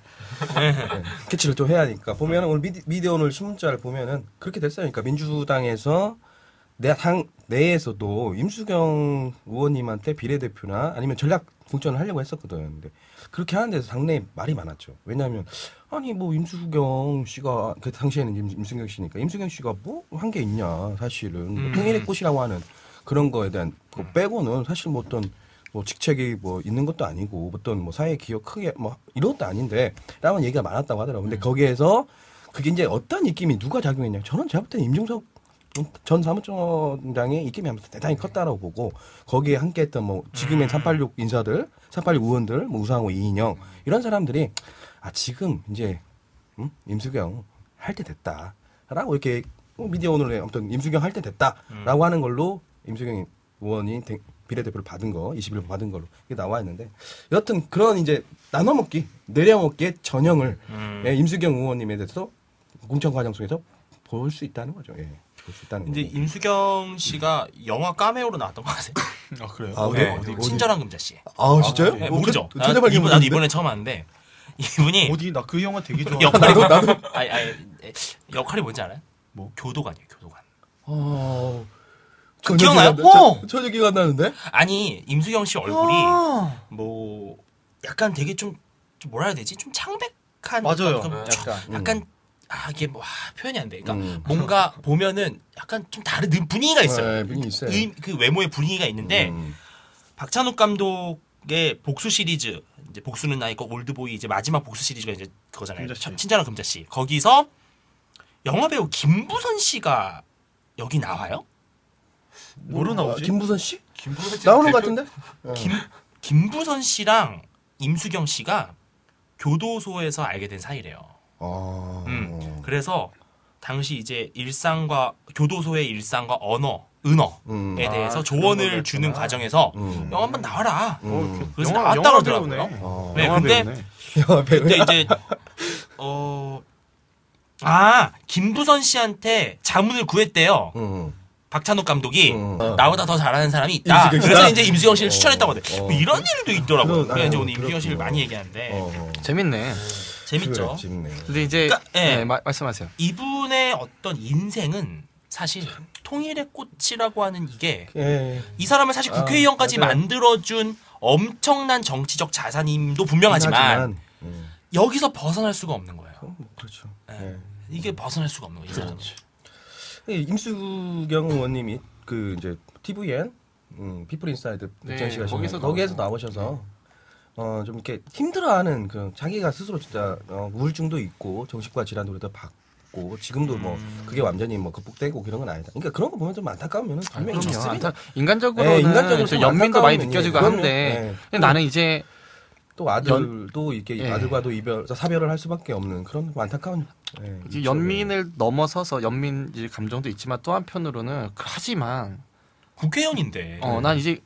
캐치를 좀 해야 하니까 보면은 오늘 미디어 오늘 신문자를 보면은 그렇게 됐어요. 그러니까 민주당에서 당 내에서도 임수경 의원님한테 비례대표나 아니면 전략 공천을 하려고 했었거든. 근데 그렇게 하는 데서 당내에 말이 많았죠. 왜냐하면 아니 뭐 임수경 씨가 그 당시에는 임수경 씨니까 임수경 씨가 뭐 한 게 있냐 사실은 뭐 통일의 꽃이라고 하는 그런 거에 대한 거 빼고는 사실 뭐 어떤 뭐 직책이 뭐 있는 것도 아니고 어떤 뭐 사회 기여 크게 뭐 이런 것도 아닌데 라는 얘기가 많았다고 하더라고요. 근데 거기에서 그게 이제 어떤 입김이 누가 작용했냐? 저는 제가 볼 때는 임종석 전 사무총장의 입김이 대단히 컸다라고 보고 거기에 함께했던 뭐 지금의 386 인사들, 386 의원들, 뭐 우상호, 이인영 이런 사람들이 지금 이제 임수경 할 때 됐다라고 이렇게 미디어 오늘에 아무튼 임수경 할 때 됐다라고 하는 걸로 임수경 의원이 비례대표를 받은 거 21번 받은 걸로 이게 나와 있는데 여튼 그런 이제 나눠먹기, 내려먹기의 전형을 임수경 의원님에 대해서 공천 과정 속에서 볼 수 있다는 거죠. 예. 근데 임수경 씨가 영화 카메오로 나왔던 거 아세요? 아 그래요? 어디? 친절한 금자 씨. 아 진짜요? 네, 모르죠. 나도 이번에 처음 아는데 이분이 어디 나 그 영화 되게 좋아. 나도 역할이 뭔지 알아요? 뭐? 교도관이에요. 교도관. 기억나요? 전혀 기억 안 나는데? 아니 임수경 씨 얼굴이 뭐 약간 되게 좀 뭐라 해야 되지? 좀 창백한 맞아요. 약간 이게 뭐 표현이 안 돼. 그러니까 뭔가 보면은 약간 좀 다른 분위기가 있어요. 네, 분위기 있어요. 그 외모의 분위기가 있는데 박찬욱 감독의 복수 시리즈 이제 복수는 나 있고 올드보이 이제 마지막 복수 시리즈가 이제 그거잖아요. 친절한 금자씨. 거기서 영화 배우 김부선 씨가 여기 나와요? 뭐로 나오지? 김부선 씨? 김부선 씨 나오는 것 같은데? 김부선 씨랑 임수경 씨가 교도소에서 알게 된 사이래요. 그래서 당시 이제 교도소의 일상과 은어에 대해서 조언을 주는 과정에서 영화 한번 나와라. 그래서 나왔다고 하더라고요. 네, 근데 이제 김부선 씨한테 자문을 구했대요. 박찬욱 감독이 나보다 더 잘하는 사람이 있다. 임수경 씨가? 그래서 이제 임수경 씨를 추천했다고 하대. 뭐 이런 일도 있더라고요. 그럼, 그래서 이제 아유, 오늘 임수경 씨를 그렇구나. 많이 얘기하는데 재밌네. 재밌죠. 그래, 재밌네. 근데 이제 그러니까, 예. 네, 말씀하세요. 이분의 어떤 인생은 사실 통일의 꽃이라고 하는 이게 예. 이 사람을 사실 국회의원까지 맞아요. 만들어준 엄청난 정치적 자산임도 분명하지만 여기서 벗어날 수가 없는 거예요. 그렇죠. 예. 이게 벗어날 수가 없는 거예요. 이 사람은. 임수경 의원님이 그 이제 TVN 피플 인사이드 백전 씨가 거기에서 나오셔서 좀 이렇게 힘들어하는 그 자기가 스스로 진짜 우울증도 있고 정신과 질환도 받고 지금도 뭐 그게 완전히 뭐 극복되고 그런 건 아니다. 그러니까 그런 거 보면 좀 안타까우면은 분명히 그럼요. 좋습니다. 인간적으로는 네, 인간적으로 좀 연민도 많이 안타까운 느껴지고 면이- 하는데 그럼요. 근데 나는 이제 또 아들도 이렇게 예. 아들과도 사별을 할 수밖에 없는 그런 안타까운 이제 연민을 넘어서서 연민 이제 감정도 있지만 또 한편으로는 하지만 국회의원인데 난 이제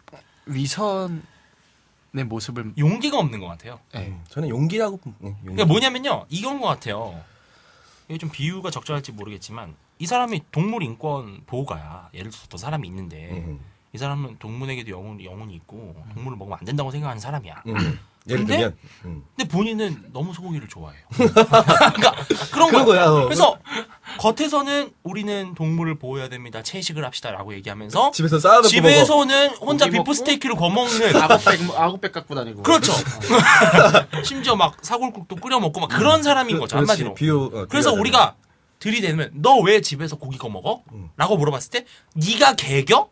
위선의 모습을 용기가 없는 것 같아요. 예. 저는 용기라고 용기. 그러니까 뭐냐면요, 이건 것 같아요. 이게 좀 비유가 적절할지 모르겠지만 이 사람이 동물 인권 보호가야. 예를 들어서 또 사람이 있는데 이 사람은 동물에게도 영혼이 있고 동물을 먹으면 안 된다고 생각하는 사람이야. 예를 근데? 들면 근데 본인은 너무 소고기를 좋아해요. 그러니까 그런 거야. 그래서 겉에서는 우리는 동물을 보호해야 됩니다. 채식을 합시다라고 얘기하면서 집에서 싸워놓고 집에서는 혼자 고기 비프 먹고? 스테이크를 거먹는 아구백 갖고 다니고 그렇죠. 심지어 막 사골국도 끓여 먹고 막 그런 사람인 거죠. 한마디로. 그래서 우리가 들이대면 너 왜 집에서 고기 거먹어? 라고 물어봤을 때 네가 개겨?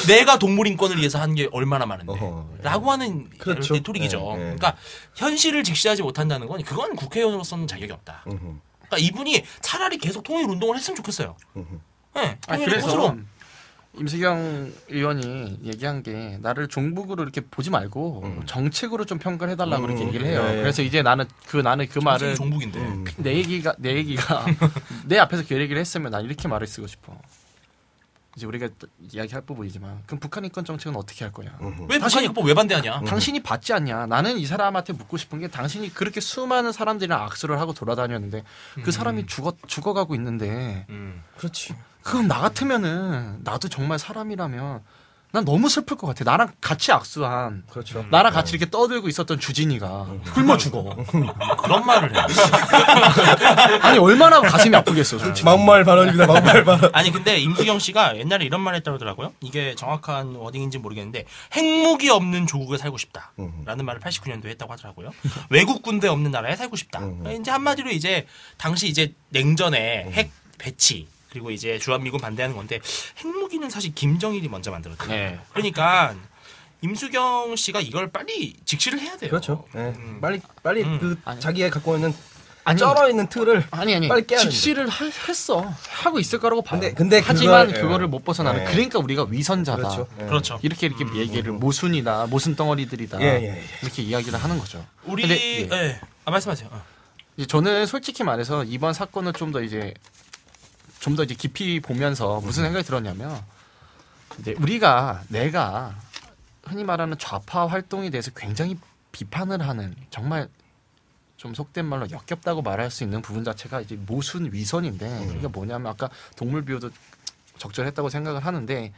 내가 동물 인권을 위해서 한 게 얼마나 많은데 라고 하는 그렇죠. 레토릭이죠. 네, 네. 그러니까 현실을 직시하지 못한다는 건 그건 국회의원으로서는 자격이 없다. 그러니까 이분이 차라리 계속 통일 운동을 했으면 좋겠어요. 네, 통일의 그래서 꽃으로. 임수경 의원이 얘기한 게 나를 종북으로 이렇게 보지 말고 정책으로 좀 평가를 해달라고 그렇게 얘기를 해요. 예, 예. 그래서 이제 나는 그 말을 종북인데. 내 얘기가 내 앞에서 그 얘기를 했으면 난 이렇게 말을 쓰고 싶어. 이제 우리가 이야기할 부분이지만 그럼 북한 인권 정책은 어떻게 할 거냐? 왜 북한 입법 왜 반대하냐? 당신이 받지 않냐? 나는 이 사람한테 묻고 싶은 게 당신이 그렇게 수많은 사람들이랑 악수를 하고 돌아다녔는데 그 사람이 죽어가고 있는데 그렇지. 그럼 나 같으면은 나도 정말 사람이라면 난 너무 슬플 것 같아. 나랑 같이 악수한 그렇죠. 나랑 같이 이렇게 떠들고 있었던 주진이가 굶어 죽어. 그런 말을 해. 아니 얼마나 가슴이 아프겠어, 솔직히. 막말 발언입니다. 막말 발언. 아니 근데 임수경 씨가 옛날에 이런 말 했다고 하더라고요. 이게 정확한 워딩인지 모르겠는데 핵무기 없는 조국에 살고 싶다라는 말을 89년도에 했다고 하더라고요. 외국 군대 없는 나라에 살고 싶다. 이제 한마디로 이제 당시 이제 냉전에 핵 배치 그리고 이제 주한미군 반대하는 건데 핵무기는 사실 김정일이 먼저 만들었거든요. 네. 그러니까 임수경 씨가 이걸 빨리 직시를 해야 돼요. 그렇죠. 네. 빨리 그 아니. 자기가 갖고 있는 아니, 쩔어 있는 틀을 아니 빨리 깨야 직시를 했어. 하고 있을 거라고 봐요. 근데 하지만 그걸, 그거를 못 벗어나는. 예. 그러니까 우리가 위선자다. 그렇죠. 예. 그렇죠. 이렇게 얘기를 모순이다, 모순 덩어리들이다. 예. 이렇게 이야기를 하는 거죠. 우리 근데, 예. 말씀하세요. 이제 저는 솔직히 말해서 이번 사건을 좀 더 이제 깊이 보면서 무슨 생각이 들었냐면 이제 내가 흔히 말하는 좌파 활동에 대해서 굉장히 비판을 하는 정말 좀 속된 말로 역겹다고 말할 수 있는 부분 자체가 이제 모순 위선인데 이게 뭐냐면 아까 동물 비유도 적절했다고 생각을 하는데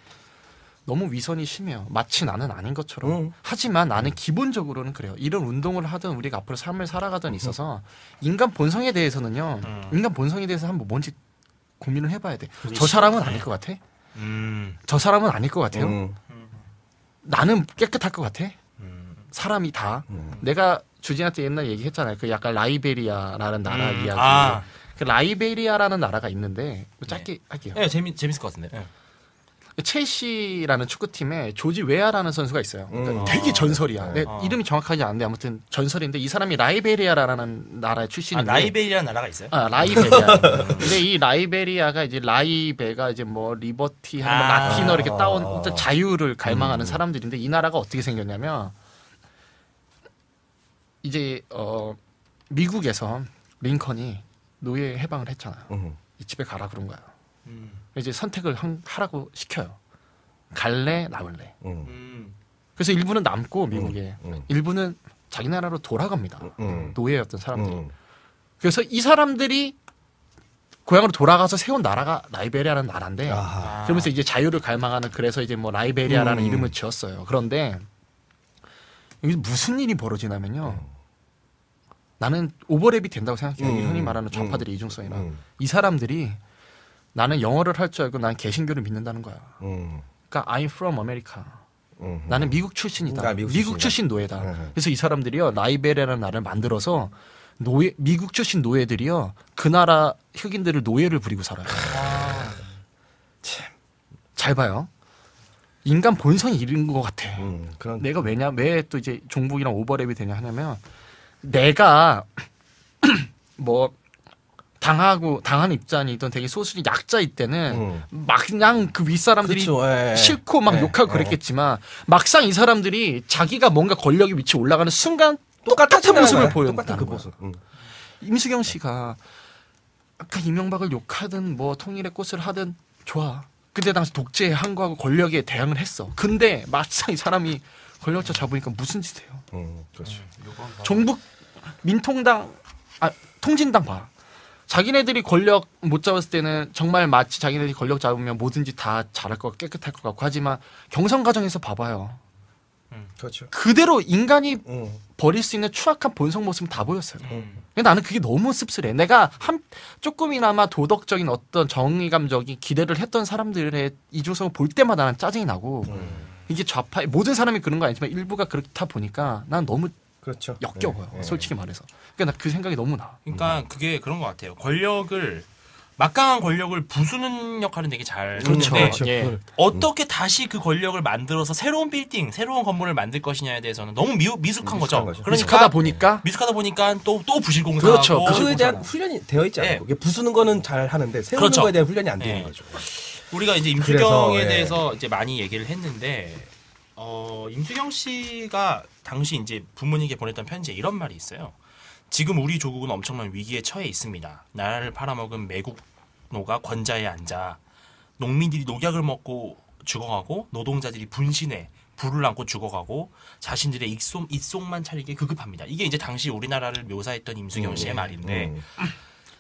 너무 위선이 심해요. 마치 나는 아닌 것처럼. 하지만 나는 기본적으로는 그래요. 이런 운동을 하든 우리가 앞으로 삶을 살아가든 있어서 인간 본성에 대해서는요. 인간 본성에 대해서 한번 뭔지 고민을 해봐야 돼. 저 사람은 아닐 것 같아. 저 사람은 아닐 것 같아요. 나는 깨끗할 것 같아. 사람이 다. 내가 주진한테 옛날 얘기했잖아요. 그 약간 라이베리아라는 나라 이야기. 그 라이베리아라는 나라가 있는데 짧게 할게요. 네, 재밌을 것 같은데. 네. 첼시라는 축구팀에 조지 웨아라는 선수가 있어요. 그러니까 되게 전설이야. 이름이 정확하지 않은데 아무튼 전설인데 이 사람이 라이베리아라는 나라의 출신인데. 라이베리아라는 나라가 있어요? 라이베리아. 근데 이 라이베리아가 이제 라이베가 이제 뭐 리버티 하는 뭐 라틴어 이렇게 따온 자유를 갈망하는 사람들인데 이 나라가 어떻게 생겼냐면 이제 미국에서 링컨이 노예 해방을 했잖아요. 이 집에 가라 그런 거야. 이제 선택을 하라고 시켜요. 갈래 나올래. 그래서 일부는 남고 미국에 일부는 자기 나라로 돌아갑니다. 노예였던 사람들이. 그래서 이 사람들이 고향으로 돌아가서 세운 나라가 라이베리아라는 나라인데 아하. 그러면서 이제 자유를 갈망하는 그래서 이제 뭐 라이베리아라는 이름을 지었어요. 그런데 여기 무슨 일이 벌어지냐면요. 나는 오버랩이 된다고 생각해요. 흔히 말하는 좌파들의 이중성이라. 이 사람들이 나는 영어를 할 줄 알고 난 개신교를 믿는다는 거야. 그러니까 I'm from America. 나는 미국 출신이다. 아, 미국 미국 출신 노예다. 그래서 이 사람들이요 라이베리아라는 나라를 만들어서 미국 출신 노예들이요 그 나라 흑인들을 노예를 부리고 살아요. 잘 봐요. 인간 본성이 이런 것 같아. 그런 내가 왜 또 이제 종북이랑 오버랩이 되냐 하냐면 내가 뭐 당한 입장이든 되게 소수의 약자일 때는 막 그냥 그 윗사람들이 그렇죠. 예. 싫고 막 욕하고 그랬겠지만 막상 이 사람들이 자기가 뭔가 권력의 위치에 올라가는 순간 똑같은 모습을 보여요. 똑같은 그 모습. 임수경 씨가 아까 이명박을 욕하든 뭐 통일의 꽃을 하든 좋아. 그때 당시 독재에 항거하고 권력에 대항을 했어. 근데 막상 이 사람이 권력자 잡으니까 무슨 짓 해요. 그렇죠. 종북 민통당 통진당 봐. 자기네들이 권력 못 잡았을 때는 정말 마치 자기네들이 권력 잡으면 뭐든지 다 잘할 것 깨끗할 것 같고 하지만 경선 과정에서 봐봐요. 그렇죠. 그대로 인간이 버릴 수 있는 추악한 본성 모습 다 보였어요. 근데 나는 그게 너무 씁쓸해. 내가 조금이나마 도덕적인 어떤 정의감적인 기대를 했던 사람들의 이중성을 볼 때마다 난 짜증이 나고 이게 좌파 모든 사람이 그런 거 아니지만 일부가 그렇다 보니까 난 너무 그렇죠. 역겨워요. 솔직히 말해서. 그러니까 나 그 생각이 너무 나. 그러니까 그게 그런 것 같아요. 막강한 권력을 부수는 역할은 되게 잘 그렇죠. 했는데 예. 어떻게 다시 그 권력을 만들어서 새로운 빌딩, 새로운 건물을 만들 것이냐에 대해서는 너무 미숙한 거죠. 그러니까 미숙하다 보니까 또 부실 공사하고 그렇죠. 그거에 대한 훈련이 되어 있지 않고 이게 부수는 거는 잘 하는데 세우는 그렇죠. 거에 대한 훈련이 안 되는 예. 거죠. 우리가 이제 그래서, 임수경에 예. 대해서 이제 많이 얘기를 했는데 임수경 씨가 당시 이제 부모님께 보냈던 편지에 이런 말이 있어요. 지금 우리 조국은 엄청난 위기에 처해 있습니다. 나라를 팔아먹은 매국노가 권좌에 앉아 농민들이 녹약을 먹고 죽어가고 노동자들이 분신해 불을 안고 죽어가고 자신들의 입속만 차리게 급급합니다. 이게 이제 당시 우리나라를 묘사했던 임수경 씨의 말인데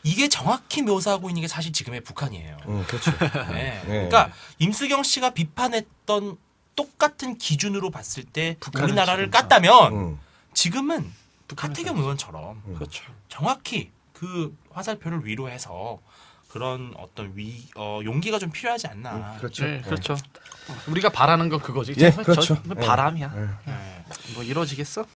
이게 정확히 묘사하고 있는 게 사실 지금의 북한이에요. 그렇죠. 네. 그러니까 임수경 씨가 비판했던 똑같은 기준으로 봤을 때 우리나라를 깠다면 지금은 하태경 의원처럼 그렇죠. 정확히 그 화살표를 위로 해서 그런 어떤 용기가 좀 필요하지 않나. 그렇죠. 네, 그렇죠. 우리가 바라는 건 그거지. 예, 그렇죠. 바람이야. 네. 뭐 이루어지겠어?